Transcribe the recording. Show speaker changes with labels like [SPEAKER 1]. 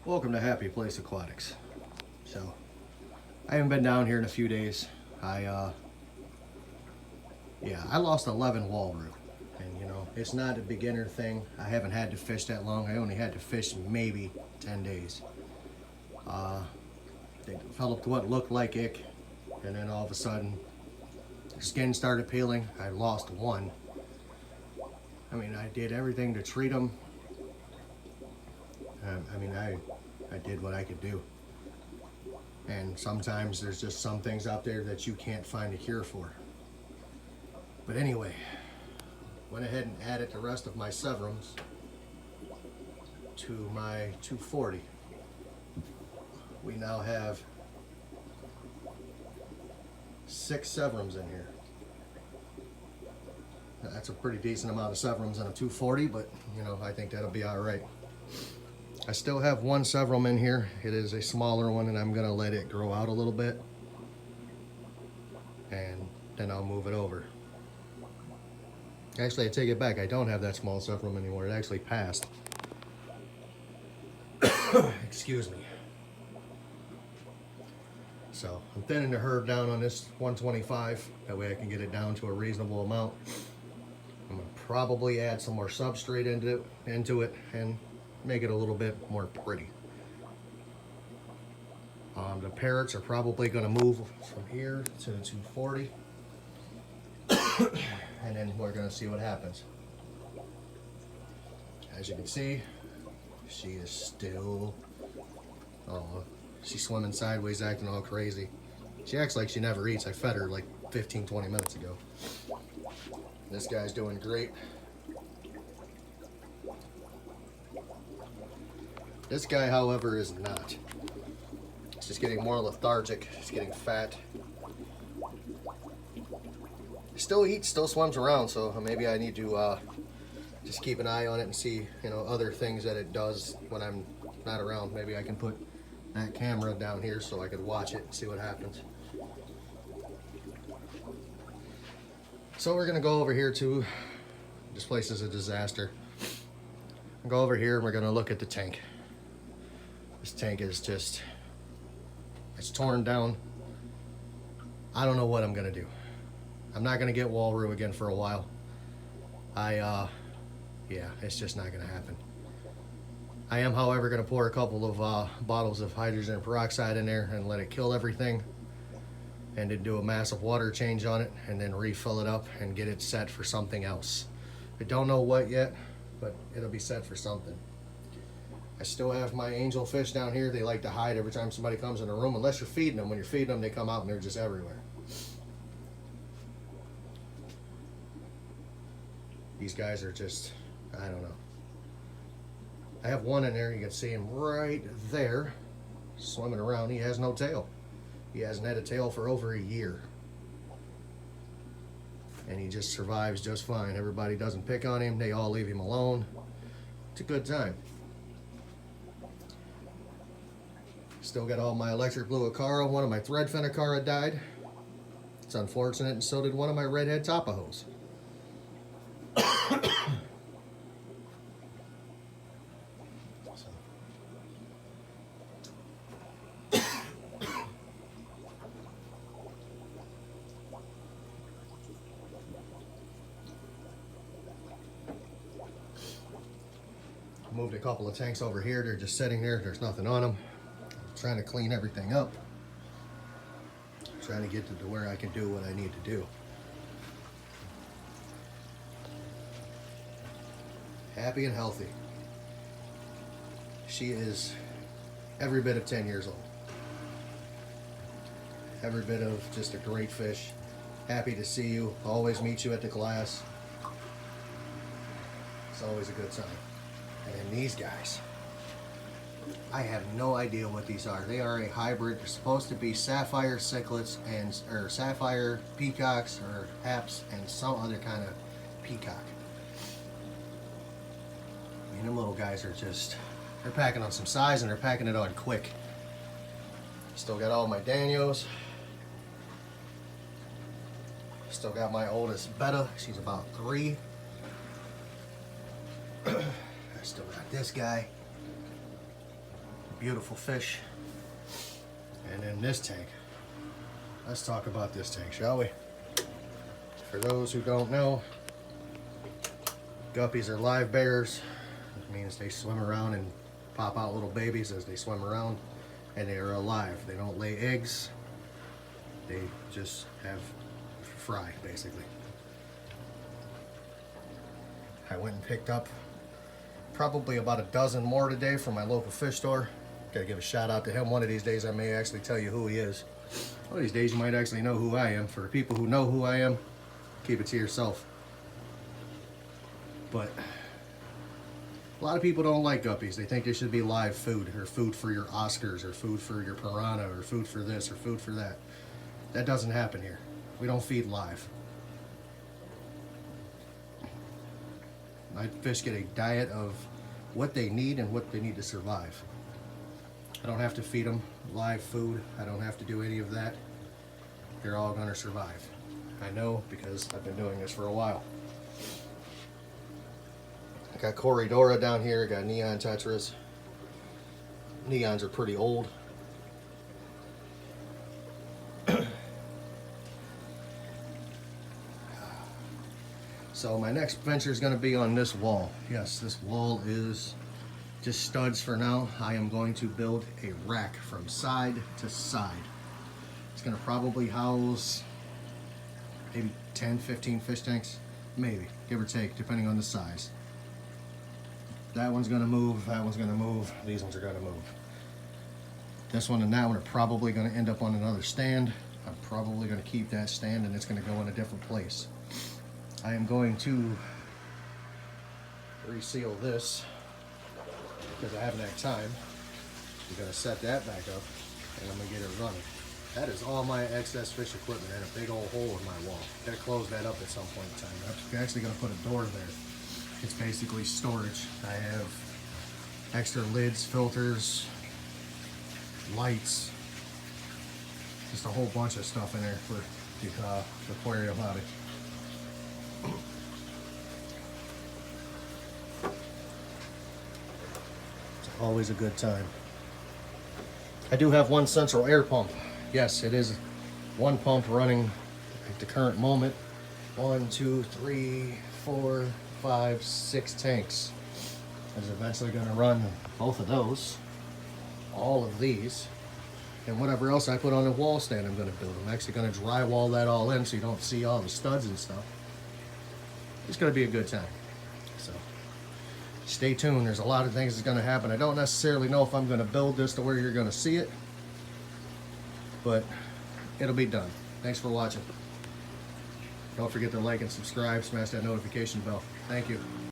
[SPEAKER 1] Welcome to Happy Place Aquatics. So, I haven't been down here in a few days. I lost 11 Uaru. And you know, it's not a beginner thing. I haven't had to fish that long. I only had to fish maybe 10 days. They developed what looked like ick, and then all of a sudden, their skin started peeling. I lost one. I mean, I did everything to treat them. I did what I could do. And sometimes there's just some things out there that you can't find a cure for. But anyway, went ahead and added the rest of my severums to my 240. We now have 6 severums in here. That's a pretty decent amount of severums in a 240, but you know, I think that'll be all right. I still have one severum in here. It is a smaller one, and I'm gonna let it grow out a little bit, and then I'll move it over. Actually, I take it back. I don't have that small severum anymore. It actually passed. Excuse me. So I'm thinning the herd down on this 125. That way I can get it down to a reasonable amount. I'm gonna probably add some more substrate into it and make it a little bit more pretty. The parrots are probably going to move from here to the 240, and then we're going to see what happens. As you can see, she is still, she's swimming sideways, acting all crazy. She acts like she never eats. I fed her like 15-20 minutes ago. This guy's doing great. This guy, however, is not. He's just getting more lethargic. He's getting fat. He still eats, still swims around, so maybe I need to just keep an eye on it and see, you know, other things that it does when I'm not around. Maybe I can put that camera down here so I could watch it and see what happens. So we're gonna go over here to, this place is a disaster. Go over here and we're gonna look at the tank. This tank is just, it's torn down. I don't know what I'm gonna do. I'm not gonna get Uaru again for a while. Yeah, it's just not gonna happen. I am, however, gonna pour a couple of bottles of hydrogen peroxide in there and let it kill everything, and then do a massive water change on it, and then refill it up and get it set for something else. I don't know what yet, but it'll be set for something. I still have my angel fish down here. They like to hide every time somebody comes in the room, unless you're feeding them. When you're feeding them, they come out and they're just everywhere. These guys are just, I don't know. I have one in there, you can see him right there, swimming around. He has no tail. He hasn't had a tail for over a year. And he just survives just fine. Everybody doesn't pick on him. They all leave him alone. It's a good time. Still got all my electric blue Uaru. One of my threadfin Uaru died. It's unfortunate, and so did one of my redhead Tapajos. Moved a couple of tanks over here. They're just sitting there. There's nothing on them. I'm trying to clean everything up. I'm trying to get to where I can do what I need to do. Happy and healthy. She is every bit of 10 years old. Every bit of just a great fish. Happy to see you. Always meet you at the glass. It's always a good time. And then these guys, I have no idea what these are. They are a hybrid. They're supposed to be sapphire cichlids or sapphire peacocks or haps and some other kind of peacock. I mean, them little guys are just, they're packing on some size and they're packing it on quick. Still got all my Danios. Still got my oldest Betta. She's about 3. I still got this guy. beautiful fish. And in this tank, let's talk about this tank, shall we? For those who don't know, guppies are live bears. It means they swim around and pop out little babies as they swim around, and they are alive. They don't lay eggs. They just have fry, basically. I went and picked up probably about a dozen more today from my local fish store. Gotta give a shout out to him. One of these days I may actually tell you who he is. One of these days you might actually know who I am. For the people who know who I am, keep it to yourself. But a lot of people don't like guppies. They think they should be live food, or food for your Oscars, or food for your piranha, or food for this, or food for that. That doesn't happen here. We don't feed live. My fish get a diet of what they need and what they need to survive. I don't have to feed them live food. I don't have to do any of that. They're all gonna survive. I know because I've been doing this for a while. I got Corridora down here. I got neon tetras. Neons are pretty old. So my next venture is going to be on this wall. Yes, this wall is just studs for now. I am going to build a rack from side to side. It's going to probably house maybe 10, 15 fish tanks, maybe, give or take, depending on the size. That one's going to move, that one's going to move, these ones are going to move. This one and that one are probably going to end up on another stand. I'm probably going to keep that stand and it's going to go in a different place. I am going to reseal this because I haven't had time. I'm going to set that back up and I'm going to get it running. That is all my excess fish equipment and a big old hole in my wall. Got to close that up at some point in time. I'm actually going to put a door there. It's basically storage. I have extra lids, filters, lights, just a whole bunch of stuff in there for the aquarium hobby. It's always a good time. I do have one central air pump. Yes, it is one pump running at the current moment. 1, 2, 3, 4, 5, 6 tanks. I was eventually going to run both of those, all of these, and whatever else I put on the wall stand I'm going to build. I'm actually going to drywall that all in so you don't see all the studs and stuff. It's going to be a good time. So stay tuned. There's a lot of things that's going to happen. I don't necessarily know if I'm going to build this to where you're going to see it, but it'll be done. Thanks for watching. Don't forget to like and subscribe, smash that notification bell. Thank you.